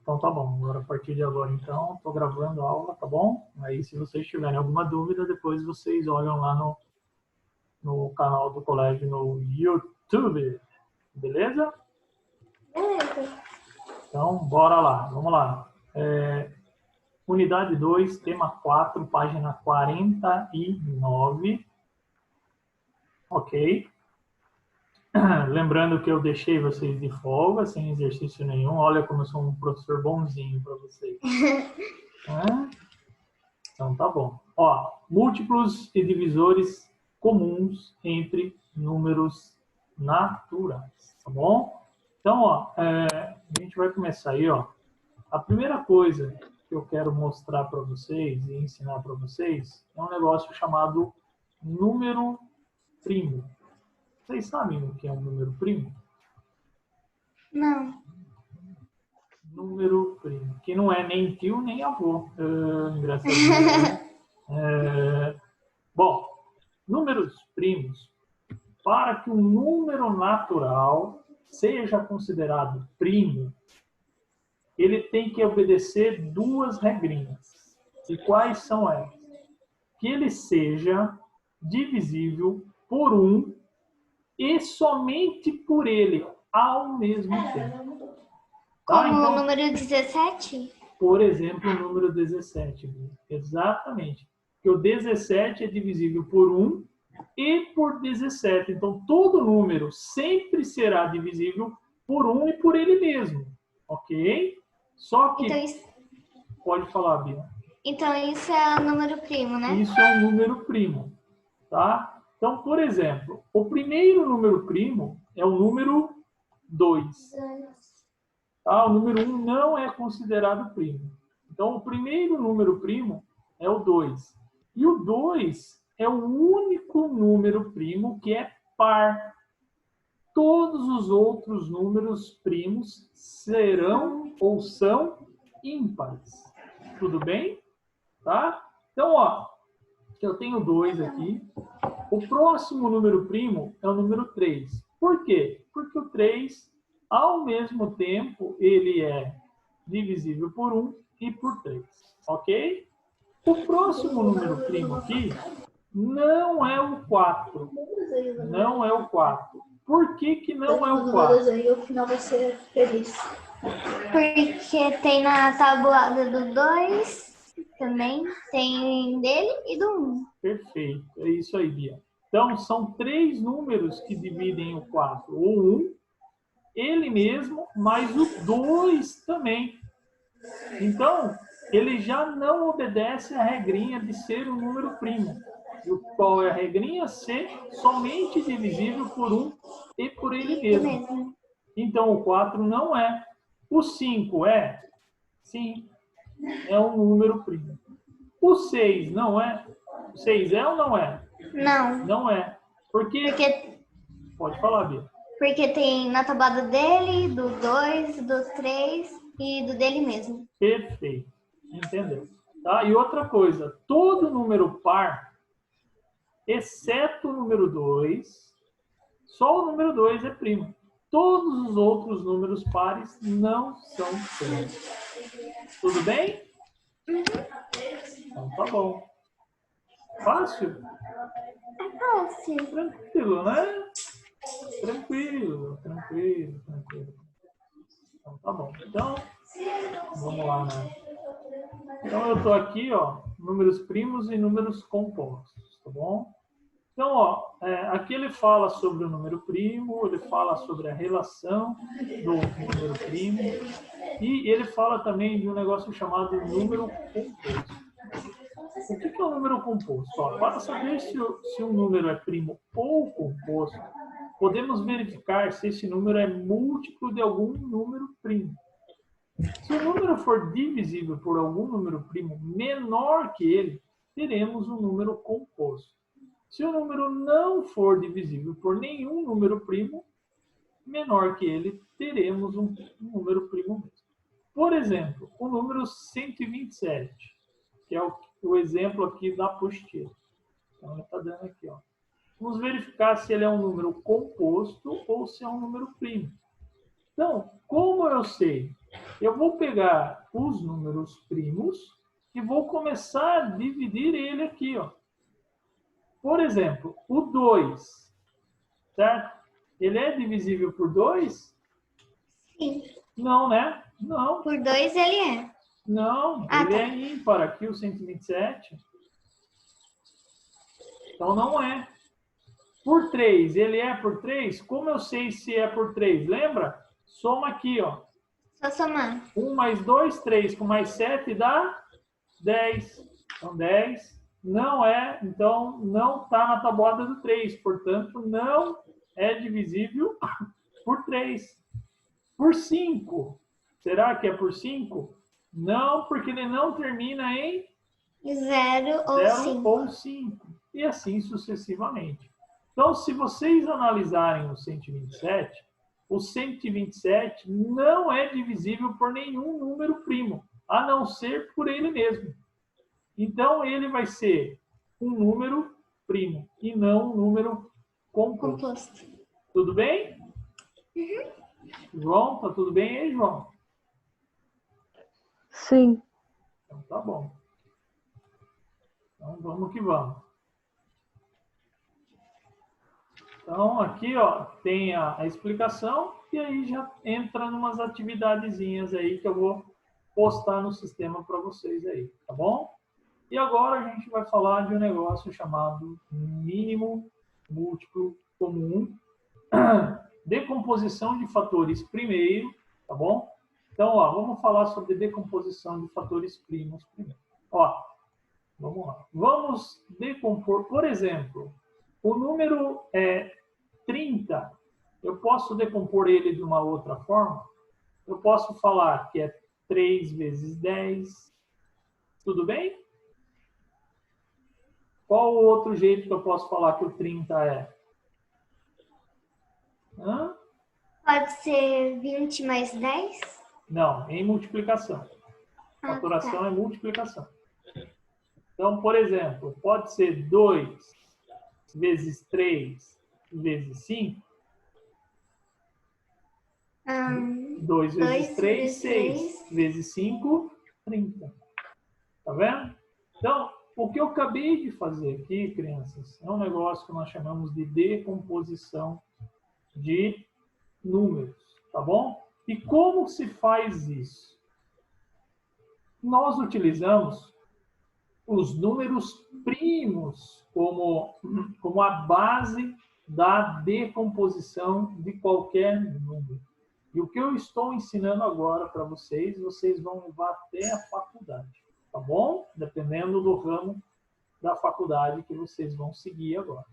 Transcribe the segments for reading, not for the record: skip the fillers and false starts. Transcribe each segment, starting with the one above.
Então tá bom, agora a partir de agora então, estou gravando a aula, tá bom? Aí se vocês tiverem alguma dúvida, depois vocês olham lá no canal do colégio no YouTube, beleza? Beleza. Então bora lá, vamos lá. Unidade 2, tema 4, página 49, ok? Lembrando que eu deixei vocês de folga, sem exercício nenhum. Olha como eu sou um professor bonzinho para vocês. Então tá bom. Ó, múltiplos e divisores comuns entre números naturais, tá bom? Então, ó, a gente vai começar aí, ó. A primeira coisa que eu quero mostrar para vocês e ensinar para vocês é um negócio chamado número primo. Vocês sabem o que é um número primo? Não. Número primo, que não é nem tio nem avô. Engraçadinho, né? Bom, números primos. Para que um número natural seja considerado primo, ele tem que obedecer duas regrinhas. E quais são elas? Que ele seja divisível por 1 e somente por ele ao mesmo tempo. Tá? Como Então, o número 17? por exemplo, o número 17. Exatamente. Que o 17 é divisível por 1 e por 17. Então, todo número sempre será divisível por 1 e por ele mesmo. Ok? Só que... Então isso, Pode falar, Bia. então isso é o número primo, né? Isso é um número primo. Tá? Então, por exemplo, o primeiro número primo é o número 2. Tá? O número 1 não é considerado primo. Então, o primeiro número primo é o 2. E o 2 é o único número primo que é par. Todos os outros números primos serão ou são ímpares. Tudo bem? Tá? Então, ó, eu tenho 2 aqui. O próximo número primo é o número 3. Por quê? Porque o 3, ao mesmo tempo, ele é divisível por 1 e por 3. Ok? O próximo número primo aqui não é o 4. Não é o 4. Por que que não é o 4? E o final vai ser feliz. Porque tem na tabuada do 2 também, tem dele e do 1. Perfeito. É isso aí, Bia. Então, são 3 números que dividem o 4. O 1, ele mesmo, mais o 2 também. Então, ele já não obedece à regrinha de ser um número primo. E qual é a regrinha? Ser somente divisível por 1 e por ele mesmo. Então, o 4 não é. O 5 é? Sim, é um número primo. O 6 não é? O 6 é ou não é? Não. Não é. Porque... Pode falar, Bia. Porque tem na tabuada dele, do 2, do 3 e do dele mesmo. Perfeito. Entendeu? Tá? E outra coisa, todo número par, exceto o número 2, só o número 2 é primo. Todos os outros números pares não são primos. Tudo bem? Então tá bom. Fácil? É fácil. Tranquilo, né? Tranquilo. Então tá bom. Então, vamos lá, né? Então eu tô aqui, ó, números primos e números compostos, tá bom? Então, ó, aqui ele fala sobre o número primo, ele fala sobre a relação do número primo e ele fala também de um negócio chamado número composto. O que é um número composto? Ó, para saber se um número é primo ou composto, podemos verificar se esse número é múltiplo de algum número primo. Se o número for divisível por algum número primo menor que ele, teremos um número composto. Se o número não for divisível por nenhum número primo menor que ele, teremos um número primo mesmo. Por exemplo, o número 127, que é o exemplo aqui da apostila. Então, ele está dando aqui, ó. Vamos verificar se ele é um número composto ou se é um número primo. Então, como eu sei Eu vou pegar os números primos e vou começar a dividir ele aqui, ó. Por exemplo, o 2, certo? Ele é divisível por 2? Sim. Não, né? Não. Por 2 ele é. Não, Ah, ele tá. é ímpar aqui, o 127. Então não é. Por 3, ele é por 3? Como eu sei se é por 3? Lembra? Soma aqui, ó. Só somar. 1 mais 2, 3 com mais 7 dá 10. Então 10 não é, então não está na tabuada do 3. Portanto, não é divisível por 3. Por 5. Será que é por 5? Não, porque ele não termina em 0 ou 0 5. ou 5. E assim sucessivamente. Então, se vocês analisarem o 127, o 127 não é divisível por nenhum número primo, a não ser por ele mesmo. Então, ele vai ser um número primo e não um número composto. Tudo bem? Uhum. João, tá tudo bem aí, João? Sim. Então, tá bom. Então, vamos que vamos. Então, aqui, ó, tem a explicação e aí já entra numas atividadezinhas aí que eu vou postar no sistema para vocês aí, tá bom? E agora a gente vai falar de um negócio chamado mínimo múltiplo comum, decomposição de fatores primeiro, tá bom? Então, ó, vamos falar sobre decomposição de fatores primos primeiro. Ó, vamos lá. Vamos decompor, por exemplo, o número 30, eu posso decompor ele de uma outra forma? Eu posso falar que é 3 vezes 10. Tudo bem? Qual o outro jeito que eu posso falar que o 30 é? Hã? Pode ser 20 mais 10? Não, em multiplicação. Faturação tá. é multiplicação. Então, por exemplo, pode ser 2 vezes 3 vezes 5. 2 vezes 3, 6. Vezes 5, 30. Tá vendo? Então, o que eu acabei de fazer aqui, crianças, é um negócio que nós chamamos de decomposição de números. Tá bom? E como se faz isso? Nós utilizamos os números primos como a base da decomposição de qualquer número. E o que eu estou ensinando agora para vocês, vocês vão levar até a faculdade, tá bom? Dependendo do ramo da faculdade que vocês vão seguir agora.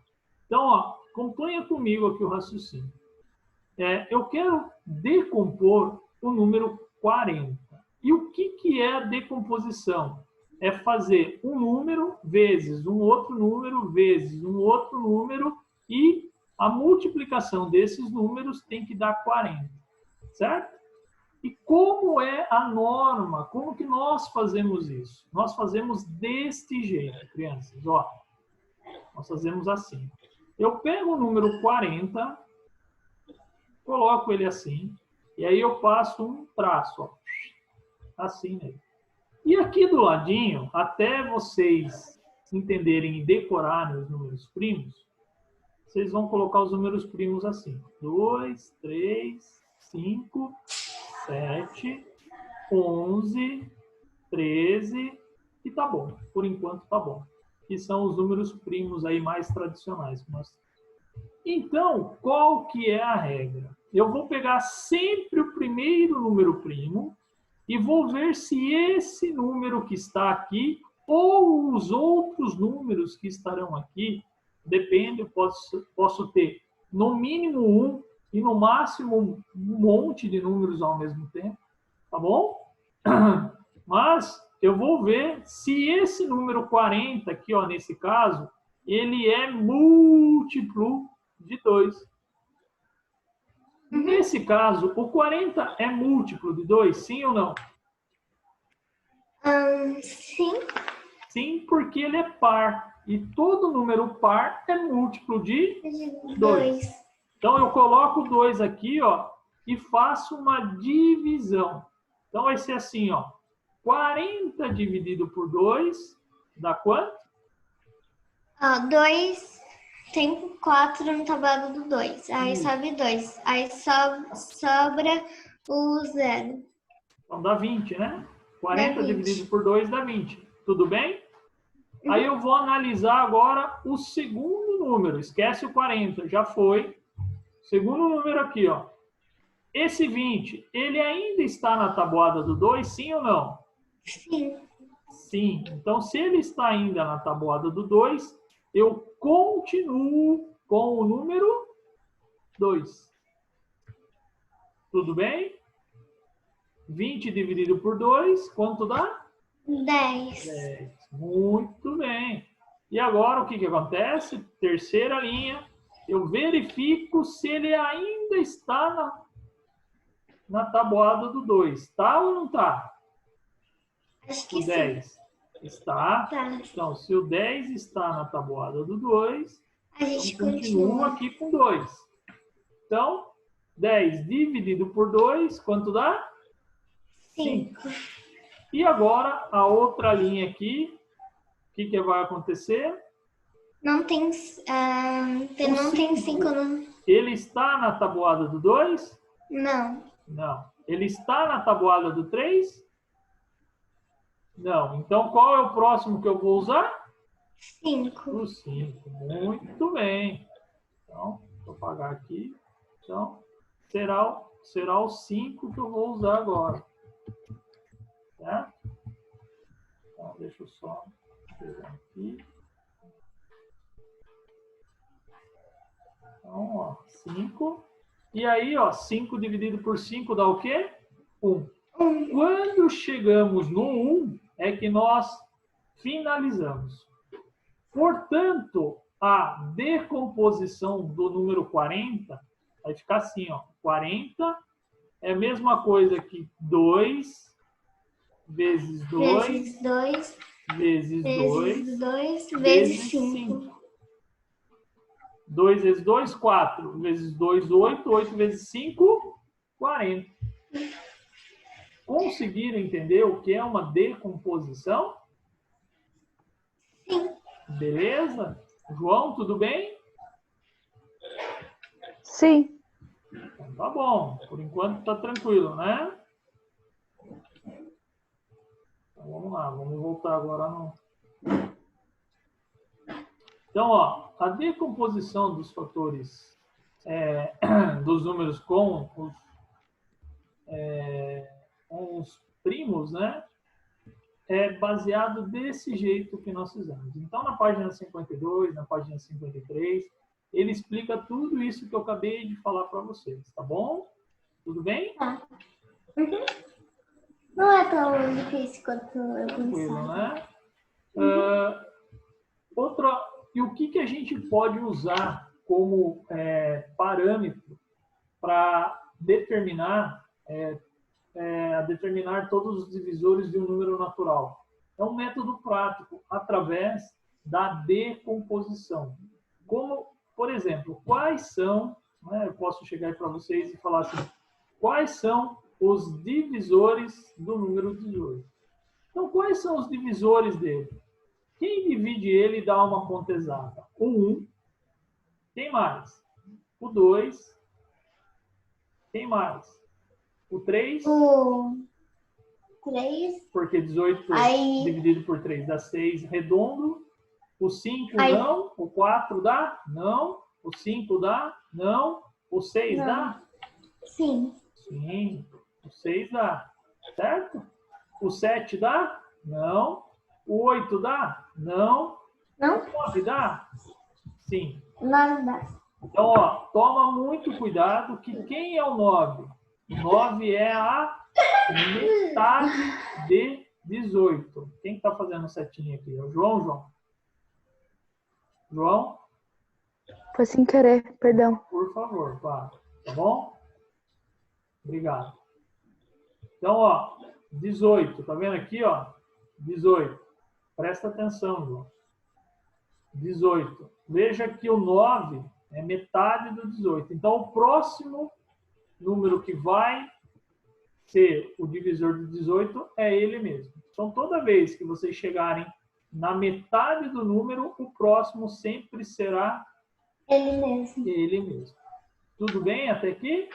Então, ó, acompanha comigo aqui o raciocínio. Eu quero decompor o número 40. E o que é a decomposição? É fazer um número vezes um outro número vezes um outro número e a multiplicação desses números tem que dar 40, certo? E como é a norma? Como que nós fazemos isso? Nós fazemos deste jeito, crianças. Ó, nós fazemos assim. Eu pego o número 40, coloco ele assim, e aí eu passo um traço, ó, assim nele. E aqui do ladinho, até vocês entenderem e decorarem os números primos, vocês vão colocar os números primos assim. 2, 3, 5, 7, 11, 13, e tá bom. Por enquanto tá bom. Que são os números primos aí mais tradicionais. Então, qual que é a regra? Eu vou pegar sempre o primeiro número primo e vou ver se esse número que está aqui ou os outros números que estarão aqui, depende, eu posso ter no mínimo um e no máximo um monte de números ao mesmo tempo, tá bom? Mas eu vou ver se esse número 40 aqui, ó, nesse caso, ele é múltiplo de 2. Nesse caso, o 40 é múltiplo de 2, sim ou não? Sim. Sim, porque ele é par. E todo número par é múltiplo de 2. Então, eu coloco 2 aqui, ó, e faço uma divisão. Então, vai ser assim, ó. 40 dividido por 2 dá quanto? Ó, 2 tem 4 no tabuado do 2. Aí sobe 2. Aí sobra o 0. Então, dá 20, né? 40 Dá 20. dividido por 2 dá 20. Tudo bem? Aí eu vou analisar agora o segundo número. Esquece o 40, já foi. Segundo número aqui, ó. Esse 20, ele ainda está na tabuada do 2, sim ou não? Sim. Sim. Então, se ele está ainda na tabuada do 2, eu continuo com o número 2. Tudo bem? 20 dividido por 2, quanto dá? 10. 10. Muito bem. E agora, o que acontece? Terceira linha, eu verifico se ele ainda está na tabuada do 2. Tá ou não tá? Acho que O 10 sim. está. Tá. Então, se o 10 está na tabuada do 2, A gente eu continuo continua. aqui com 2. Então, 10 dividido por 2, quanto dá? 5. E agora, a outra linha aqui, o que vai acontecer? Não tem, não tem 5 no... Ele está na tabuada do 2? Não. Não. Ele está na tabuada do 3? Não. Então, qual é o próximo que eu vou usar? 5. O 5. Muito bem. Então, vou apagar aqui. Então, será o 5 que eu vou usar agora. Certo? Então, deixa eu só pegar aqui. Então, ó, 5. E aí, ó, 5 dividido por 5 dá o quê? 1. Quando chegamos no 1, é que nós finalizamos. Portanto, a decomposição do número 40 vai ficar assim, ó. 40 é a mesma coisa que 2 vezes 2 Vezes 2. vezes 2 Vezes 2. Vezes vezes 5. 5. 2 vezes 2, 4. Vezes 2, 8. 8 vezes 5, 40. Conseguiram entender o que é uma decomposição? Sim. Beleza? João, tudo bem? Sim. Então, tá bom. Por enquanto tá tranquilo, né? Então, vamos lá. Vamos voltar agora no... Então, ó, a decomposição dos fatores dos números com os primos, né? É baseado desse jeito que nós fizemos. Então, na página 52, na página 53, ele explica tudo isso que eu acabei de falar para vocês, tá bom? Tudo bem? Tá. Uhum. Não é tão difícil quanto eu Tranquilo, pensava. né? E o que a gente pode usar como parâmetro para determinar todos os divisores de um número natural? É um método prático, através da decomposição. Como, por exemplo, quais são, né, eu posso chegar para vocês e falar assim, quais são os divisores do número 18? Então, quais são os divisores dele? Quem divide ele dá uma conta exata? O 1. Quem mais? O 2. Quem mais? O 3. O 3. Porque 18 dividido por 3 dá 6 redondo. O 5 não. O 4 dá? Não. O 5 dá? Não. O 6 dá? Sim. Sim. O 6 dá. Certo? O 7 dá? Não. O 8 dá? Não. Não? O 9 dá? Sim. Nada. Então, ó, toma muito cuidado que quem é o 9? O 9 é a metade de 18. Quem está fazendo setinha aqui? É o João? João? Foi sem querer, perdão. Por favor, claro. Tá bom? Obrigado. Então, ó, 18. Tá vendo aqui, ó? 18. Presta atenção, João. 18. Veja que o 9 é metade do 18. Então, o próximo número que vai ser o divisor de 18 é ele mesmo. Então, toda vez que vocês chegarem na metade do número, o próximo sempre será Ele mesmo. ele mesmo. Tudo bem até aqui?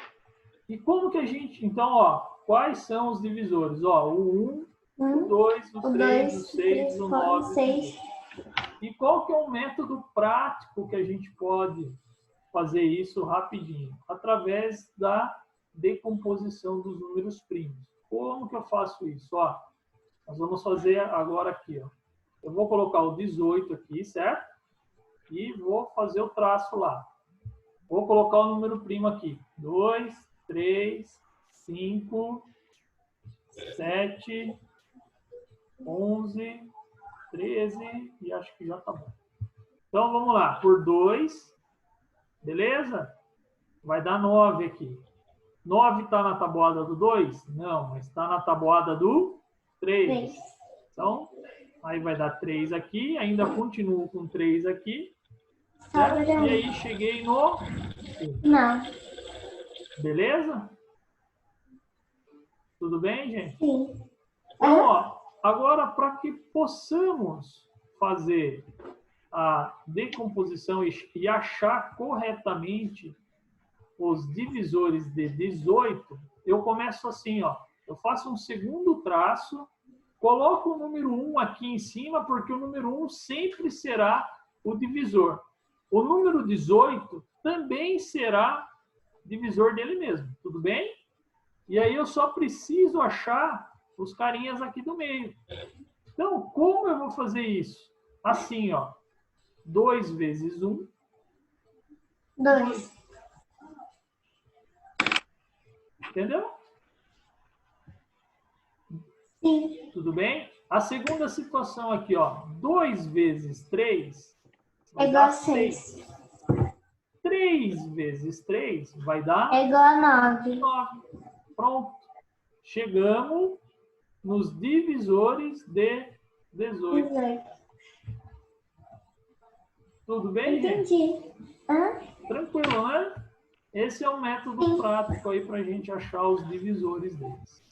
E como que a gente... Então, ó, quais são os divisores? Ó, o 1, o 2, o 3, o 6, o 9, o 6. E qual que é o método prático que a gente pode fazer isso rapidinho? Através da decomposição dos números primos. Como que eu faço isso? Ó, nós vamos fazer agora aqui. Ó. Eu vou colocar o 18 aqui, certo? E vou fazer o traço lá. Vou colocar o número primo aqui. 2, 3, 5, 7, 11, 13 e acho que já tá bom. Então, vamos lá. Por 2, beleza? Vai dar 9 aqui. 9 está na tabuada do 2? Não, mas está na tabuada do 3. Então, aí vai dar 3 aqui. Ainda continuo com 3 aqui. Certo? E aí, cheguei no... Não. Beleza? Tudo bem, gente? Sim. Então, ó, agora, para que possamos fazer a decomposição e achar corretamente os divisores de 18, eu começo assim, ó. Eu faço um segundo traço, coloco o número 1 aqui em cima, porque o número 1 sempre será o divisor. O número 18 também será divisor dele mesmo, tudo bem? E aí eu só preciso achar os carinhas aqui do meio. Então, como eu vou fazer isso? Assim, ó. 2 vezes 1. 2. Entendeu? Sim. Tudo bem? A segunda situação aqui, ó. 2 vezes 3 É vai igual dar a 6. 3 vezes 3 vai dar É igual a 9. 9. Pronto. Chegamos nos divisores de 18. 18. Tudo bem, gente? Entendi. Hã? Tranquilo, né? Esse é um método prático aí para a gente achar os divisores deles.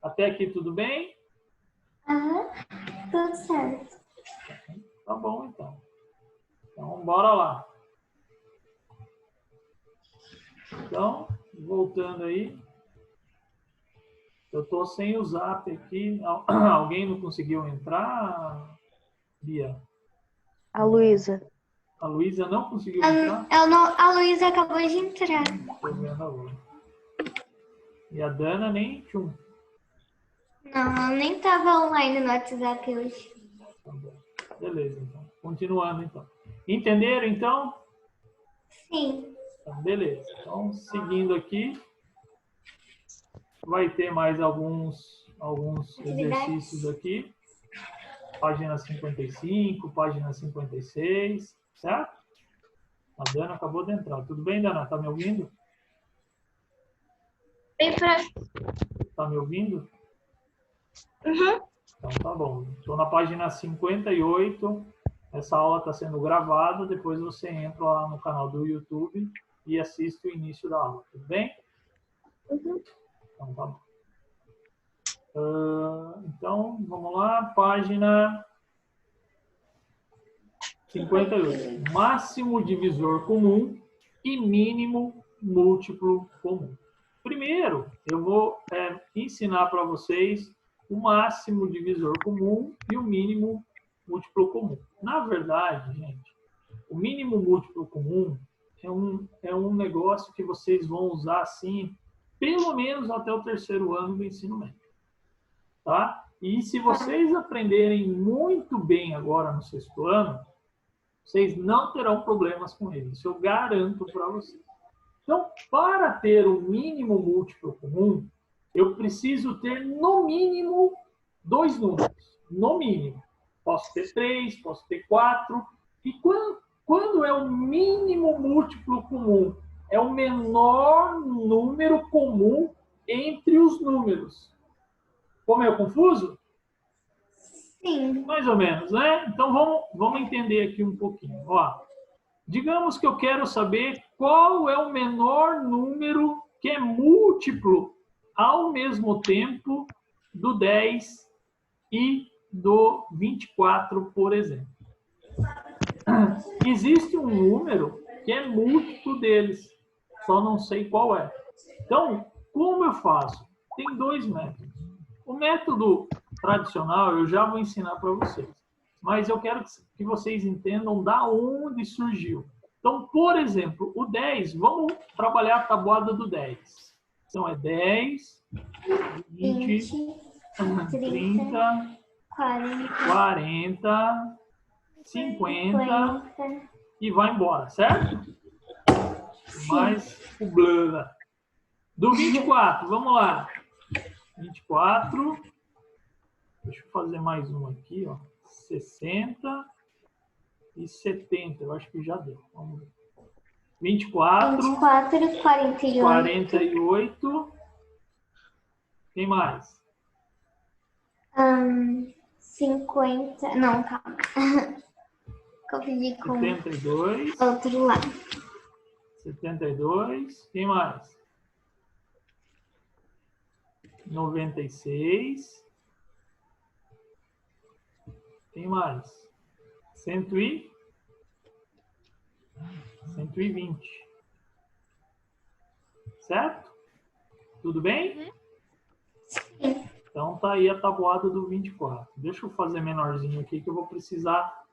Até aqui tudo bem? Aham. Tudo certo. Tá bom, então. Então, bora lá. Então, voltando aí. Eu estou sem o Zap aqui. Alguém não conseguiu entrar, Bia? A Luísa. A Luísa não conseguiu entrar? A Luísa acabou de entrar. Estou vendo agora. E a Dana nem tchum. Não, ela nem estava online no WhatsApp hoje. Tá bom. Beleza, então. Continuando, então. Entenderam, então? Sim. Então, beleza. Então, seguindo aqui, vai ter mais alguns exercícios aqui. Página 55, página 56, certo? A Dana acabou de entrar. Tudo bem, Dana? Tá me ouvindo? Tá me ouvindo? Uhum. Então tá bom. Estou na página 58. Essa aula está sendo gravada. Depois você entra lá no canal do YouTube e assiste o início da aula. Tudo bem? Uhum. Então tá bom. Então, vamos lá. Página 58. Máximo divisor comum e mínimo múltiplo comum. Primeiro, eu vou ensinar para vocês o máximo divisor comum e o mínimo múltiplo comum. Na verdade, gente, o mínimo múltiplo comum é um negócio que vocês vão usar assim, pelo menos até o 3º ano do ensino médio. Tá? E se vocês aprenderem muito bem agora no 6º ano, vocês não terão problemas com ele. Isso eu garanto para vocês. Então, para ter o mínimo múltiplo comum, eu preciso ter, no mínimo, 2 números. No mínimo. Posso ter 3, posso ter 4. E quando é o mínimo múltiplo comum? É o menor número comum entre os números. Ficou meio confuso? Sim. Mais ou menos, né? Então, vamos entender aqui um pouquinho. Ó, digamos que eu quero saber qual é o menor número que é múltiplo ao mesmo tempo do 10 e do 24, por exemplo. Existe um número que é múltiplo deles, só não sei qual é. Então, como eu faço? Tem dois métodos. O método tradicional eu já vou ensinar para vocês, mas eu quero que vocês entendam da onde surgiu. Então, por exemplo, o 10, vamos trabalhar a tabuada do 10. Então, é 10, 20, 30, 40, 50 e vai embora, certo? Mais o blá. Do 24, vamos lá. 24. Deixa eu fazer mais um aqui, ó. 60 e 70. Eu acho que já deu. Vamos ver. 24, 48. 48. Quem mais? 50. Não, calma. Confundi com 72. outro lado. 72. Quem mais? 96. Quem mais? 120. Certo? Tudo bem? Sim. Então tá aí a tabuada do 24. Deixa eu fazer menorzinho aqui que eu vou precisar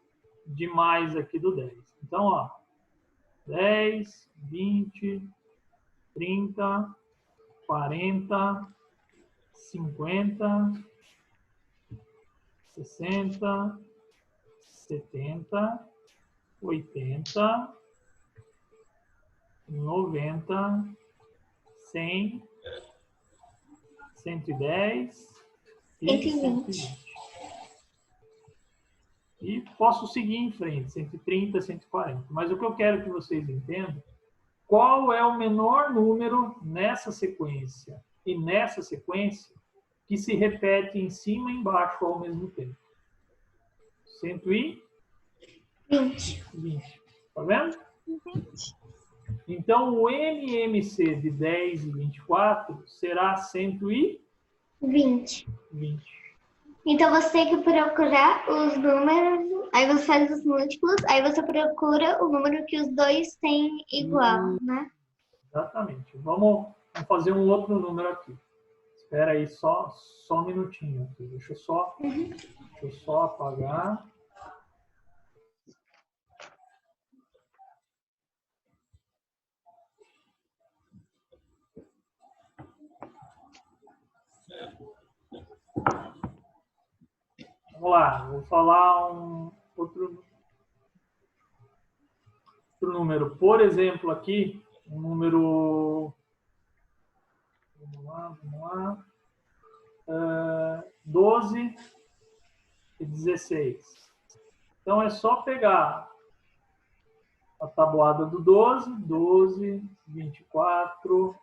de mais aqui do 10. Então, ó, 10, 20, 30, 40, 50, 60, 70, 80, 90, 100, 110 e 120. E posso seguir em frente, 130, 140. Mas o que eu quero que vocês entendam, qual é o menor número nessa sequência e nessa sequência que se repete em cima e embaixo ao mesmo tempo. 120. 20. Tá vendo? 20. Então, o NMC de 10 e 24 será 120. 20. Então, você tem que procurar os números, aí você faz os múltiplos, aí você procura o número que os dois têm igual, né? Exatamente. Vamos fazer um outro número aqui. Espera aí só um minutinho aqui. Deixa eu só apagar. Vamos lá, vou falar outro número. Por exemplo, aqui, um número... Vamos lá. 12 e 16. Então, é só pegar a tabuada do 12, 24,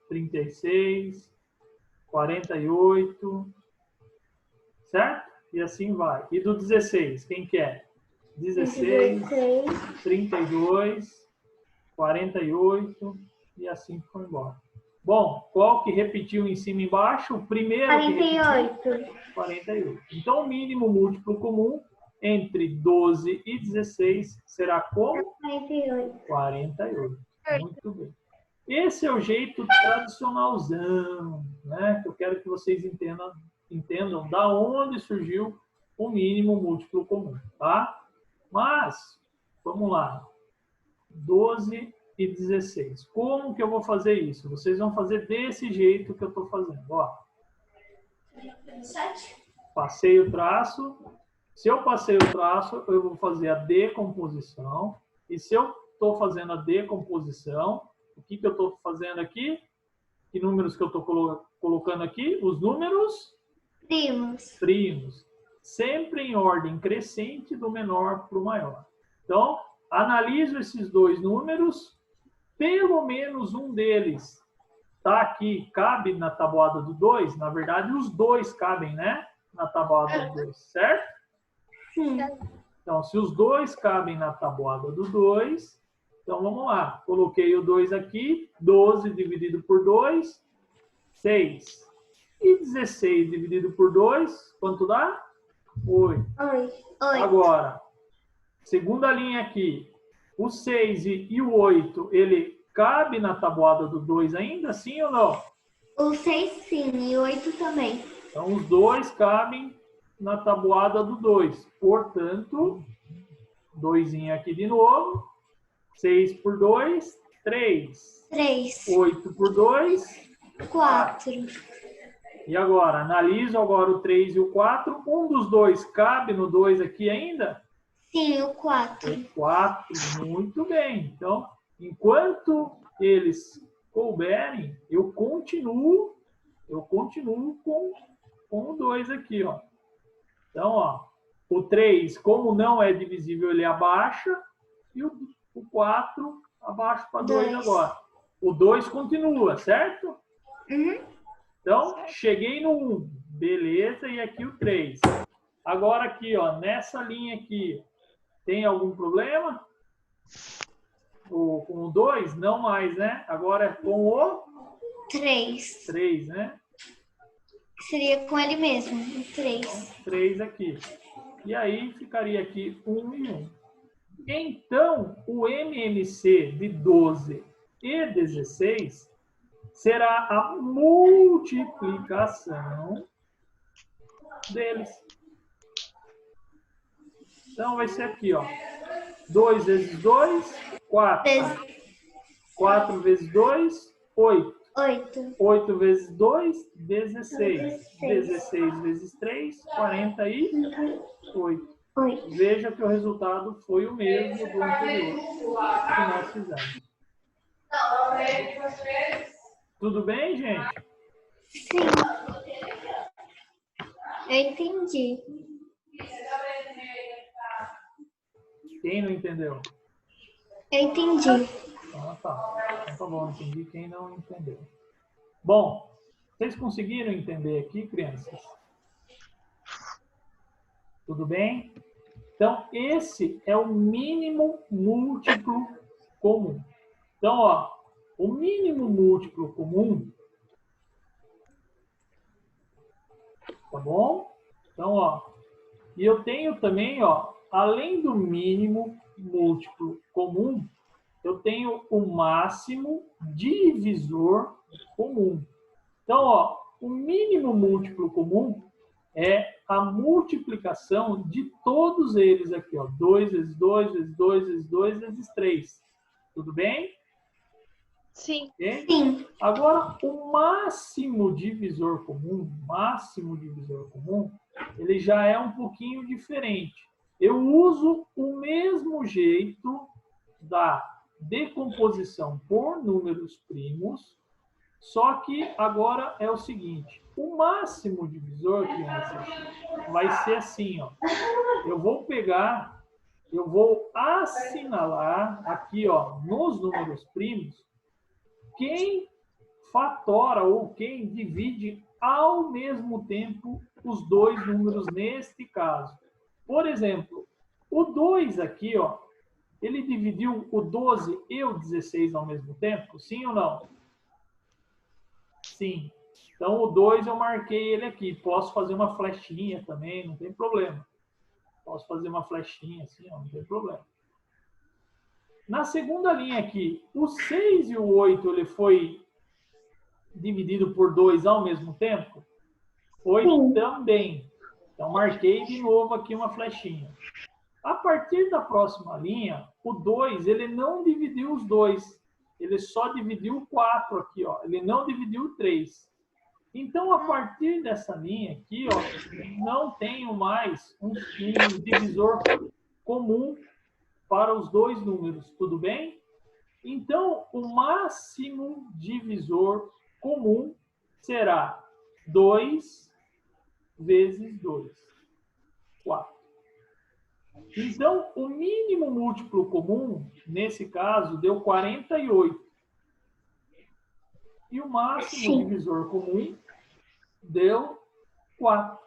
36, 48, certo? E assim vai. E do 16, quem quer? 16, 32, 48 e assim foi embora. Bom, qual que repetiu em cima e embaixo? O primeiro 48. que repetiu, 48. Então, o mínimo múltiplo comum entre 12 e 16 será como? 48. Muito bem. Esse é o jeito tradicionalzão, né? Que eu quero que vocês entendam da onde surgiu o mínimo múltiplo comum, tá? Mas, vamos lá. 12 e 16. Como que eu vou fazer isso? Vocês vão fazer desse jeito que eu estou fazendo. Ó. Passei o traço. Se eu passei o traço, eu vou fazer a decomposição. E se eu estou fazendo a decomposição, o que eu estou fazendo aqui? Que números que eu estou colocando aqui? Os números primos. Sempre em ordem crescente, do menor para o maior. Então, analiso esses dois números. Pelo menos um deles está aqui, cabe na tabuada do 2. Na verdade, os dois cabem, né? Na tabuada do 2, certo? Sim. Então, se os dois cabem na tabuada do 2, então vamos lá. Coloquei o 2 aqui, 12 dividido por 2, 6. E 16 dividido por 2, quanto dá? 8. 8. Agora, segunda linha aqui. O 6 e o 8, ele cabe na tabuada do 2 ainda, sim ou não? O 6 sim, e o 8 também. Então, os dois cabem na tabuada do 2. Portanto, 2 aqui de novo. 6 por 2, 3. 3. 8 por 2, 4. E agora, analiso agora o 3 e o 4. Um dos dois cabe no 2 aqui ainda? Sim, o 4. O 4, muito bem. Então, enquanto eles couberem, eu continuo com o 2 aqui, ó. Então, ó, o 3, como não é divisível, ele abaixa, e o 4 abaixa para 2 agora. O 2 continua, certo? Uhum. Então, cheguei no 1. Beleza, e aqui o 3. Agora aqui, ó, nessa linha aqui, tem algum problema? Com o 2? Não mais, né? Agora é com o 3. 3, né? Seria com ele mesmo, o 3. Então, 3 aqui. E aí ficaria aqui 1 e 1. Então, o MMC de 12 e 16 será a multiplicação deles. Então, vai ser aqui, ó. 2 vezes 2, 4. 4 vezes 2, 8. 8. 8 vezes 2, 16. 16 vezes 3, 48. 8. Veja que o resultado foi o mesmo do anterior que nós fizemos. Tudo bem, gente? Sim. Eu entendi. Quem não entendeu? Eu entendi. Ah, tá. Então tá bom, entendi quem não entendeu. Bom, vocês conseguiram entender aqui, crianças? Tudo bem? Então, esse é o mínimo múltiplo comum. Então, ó, o mínimo múltiplo comum, tá bom? Então, ó, e eu tenho também, ó, além do mínimo múltiplo comum, eu tenho o máximo divisor comum. Então, ó, o mínimo múltiplo comum é a multiplicação de todos eles aqui, ó. 2 vezes 2 vezes 2 vezes 2 vezes 3. Tudo bem? Sim. Okay? Sim. Agora, o máximo divisor comum, ele já é um pouquinho diferente. Eu uso o mesmo jeito da decomposição por números primos, só que agora é o seguinte, o máximo divisor, crianças, vai ser assim, ó. Eu vou assinalar aqui, ó, nos números primos, quem fatora ou quem divide ao mesmo tempo os dois números neste caso. Por exemplo, o 2 aqui, ó, ele dividiu o 12 e o 16 ao mesmo tempo? Sim ou não? Sim. Então, o 2 eu marquei ele aqui. Posso fazer uma flechinha também, não tem problema. Posso fazer uma flechinha assim, ó, não tem problema. Na segunda linha aqui, o 6 e o 8, ele foi dividido por 2 ao mesmo tempo? Foi também. Então, marquei de novo aqui uma flechinha. A partir da próxima linha, o 2, ele não dividiu os dois. Ele só dividiu o 4 aqui, ó. Ele não dividiu o 3. Então, a partir dessa linha aqui, ó, não tenho mais um divisor comum para os dois números. Tudo bem? Então, o máximo divisor comum será 2 vezes 2. 4. Então, o mínimo múltiplo comum, nesse caso, deu 48. E o máximo divisor comum deu 4.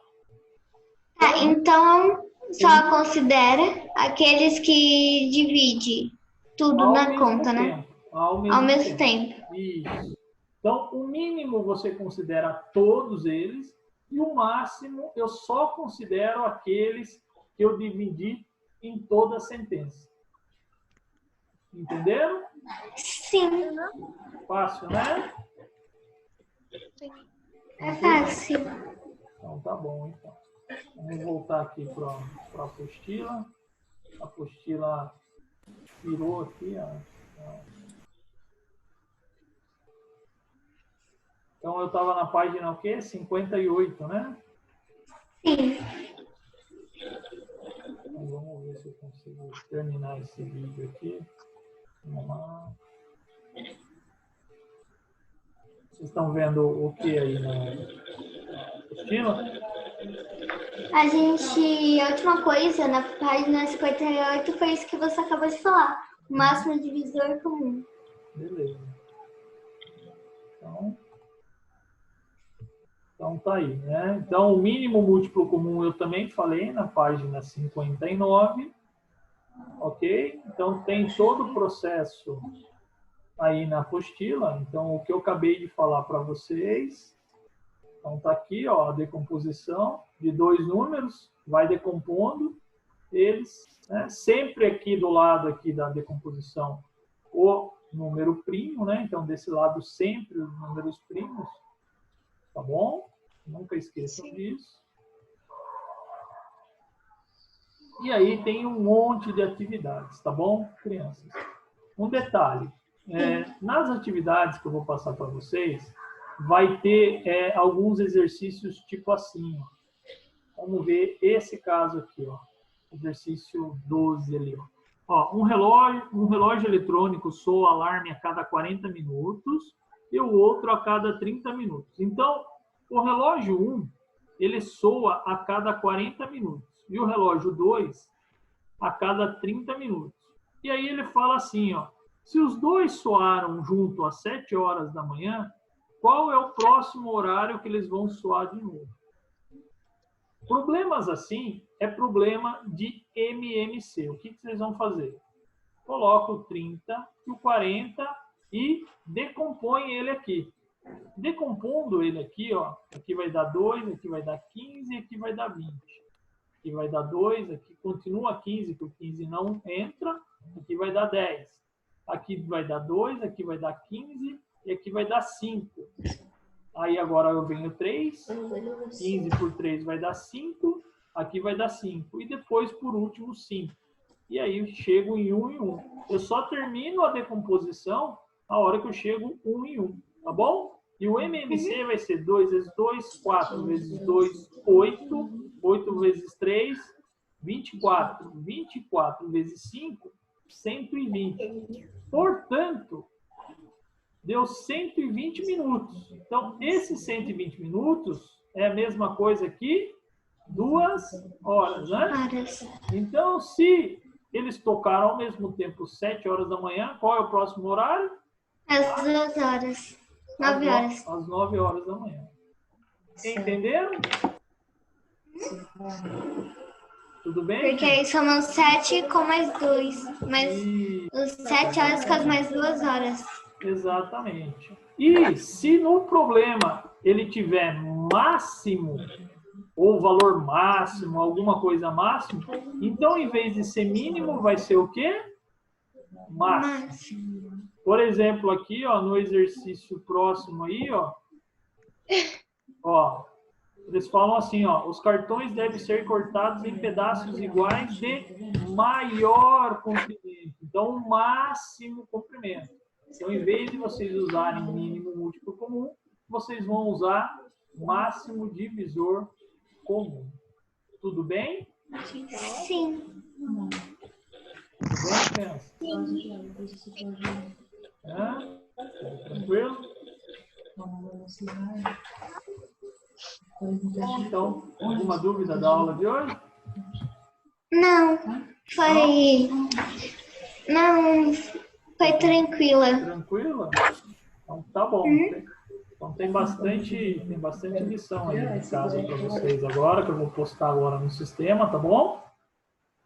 Tá, então, só considera aqueles que dividem tudo na conta, né? Ao mesmo tempo. Ao mesmo tempo. Isso. Então, o mínimo você considera todos eles e o máximo eu só considero aqueles que eu dividi em toda a sentença. Entenderam? Sim, Fácil, né? Sim. é fácil. Então, tá bom, então. Vamos voltar aqui para a apostila. A apostila virou aqui, ó. Então, eu estava na página o quê? 58, né? Sim. Então, vamos ver se eu consigo terminar esse vídeo aqui. Vamos lá. Vocês estão vendo o que aí na apostila? A última coisa, na página 58, foi isso que você acabou de falar. O máximo divisor comum. Beleza. Então tá aí, né? Então, o mínimo múltiplo comum eu também falei na página 59, ok? Então, tem todo o processo aí na apostila. Então, o que eu acabei de falar para vocês. Então, tá aqui, ó, a decomposição de dois números, vai decompondo eles, né? Sempre aqui do lado aqui da decomposição, o número primo, né? Então, desse lado sempre os números primos. Tá bom? Nunca esqueçam disso. E aí tem um monte de atividades, tá bom, crianças? Um detalhe. Nas atividades que eu vou passar para vocês, vai ter alguns exercícios tipo assim. Ó. Vamos ver esse caso aqui, ó. Exercício 12 ali, ó. Ó, um relógio eletrônico soa alarme a cada 40 minutos e o outro a cada 30 minutos. Então, o relógio 1, ele soa a cada 40 minutos. E o relógio 2, a cada 30 minutos. E aí ele fala assim, ó. Se os dois soaram junto às 7 horas da manhã, qual é o próximo horário que eles vão soar de novo? Problemas assim é problema de MMC. O que vocês vão fazer? Coloca o 30 e o 40 e decompõe ele aqui. Decompondo ele aqui, ó, aqui vai dar 2, aqui vai dar 15 e aqui vai dar 20. Aqui vai dar 2, aqui continua 15, porque o 15 não entra, aqui vai dar 10. Aqui vai dar 2, aqui vai dar 15 e aqui vai dar 5. Aí agora eu venho 3, 15 por 3 vai dar 5, aqui vai dar 5. E depois, por último, 5. E aí chego em 1 em 1. Eu só termino a decomposição a hora que eu chego 1 em 1, tá bom? E o MMC vai ser 2 vezes 2, 4 vezes 2, 8. 8 vezes 3, 24. 24 vezes 5, 120. Portanto, deu 120 minutos. Então, esses 120 minutos é a mesma coisa que 2 horas, né? Então, se eles tocaram ao mesmo tempo 7 horas da manhã, qual é o próximo horário? Às 2 horas. 9 horas. Às 9 horas da manhã. Entenderam? Tudo bem? Porque aí somam 7 com mais 2. Mais os 7 horas com as mais 2 horas. Exatamente. E se no problema ele tiver máximo, ou valor máximo, alguma coisa máximo, então em vez de ser mínimo, vai ser o quê? Máximo. Por exemplo, aqui, ó, no exercício próximo aí, ó, eles falam assim, ó, os cartões devem ser cortados em pedaços iguais de maior comprimento. Então, o máximo comprimento. Então, em vez de vocês usarem mínimo múltiplo comum, vocês vão usar máximo divisor comum. Tudo bem? Sim. Tudo bem, criança? Sim. Tranquilo? Então, alguma dúvida da aula de hoje? Não, foi... Não, foi tranquila. Tranquila? Então, tá bom. Então, tem bastante lição aí em casa para vocês agora, que eu vou postar agora no sistema, tá bom?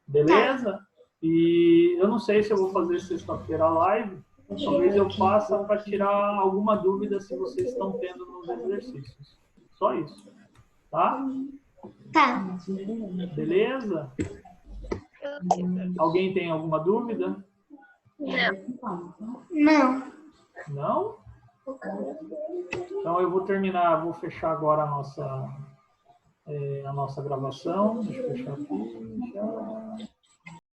Beleza? E eu não sei se eu vou fazer sexta-feira a live, Talvez eu faça para tirar alguma dúvida se vocês estão tendo nos exercícios. Só isso. Tá? Tá. Beleza? Alguém tem alguma dúvida? Não. Não? Então eu vou terminar, vou fechar agora a nossa gravação. Deixa eu fechar aqui. Já.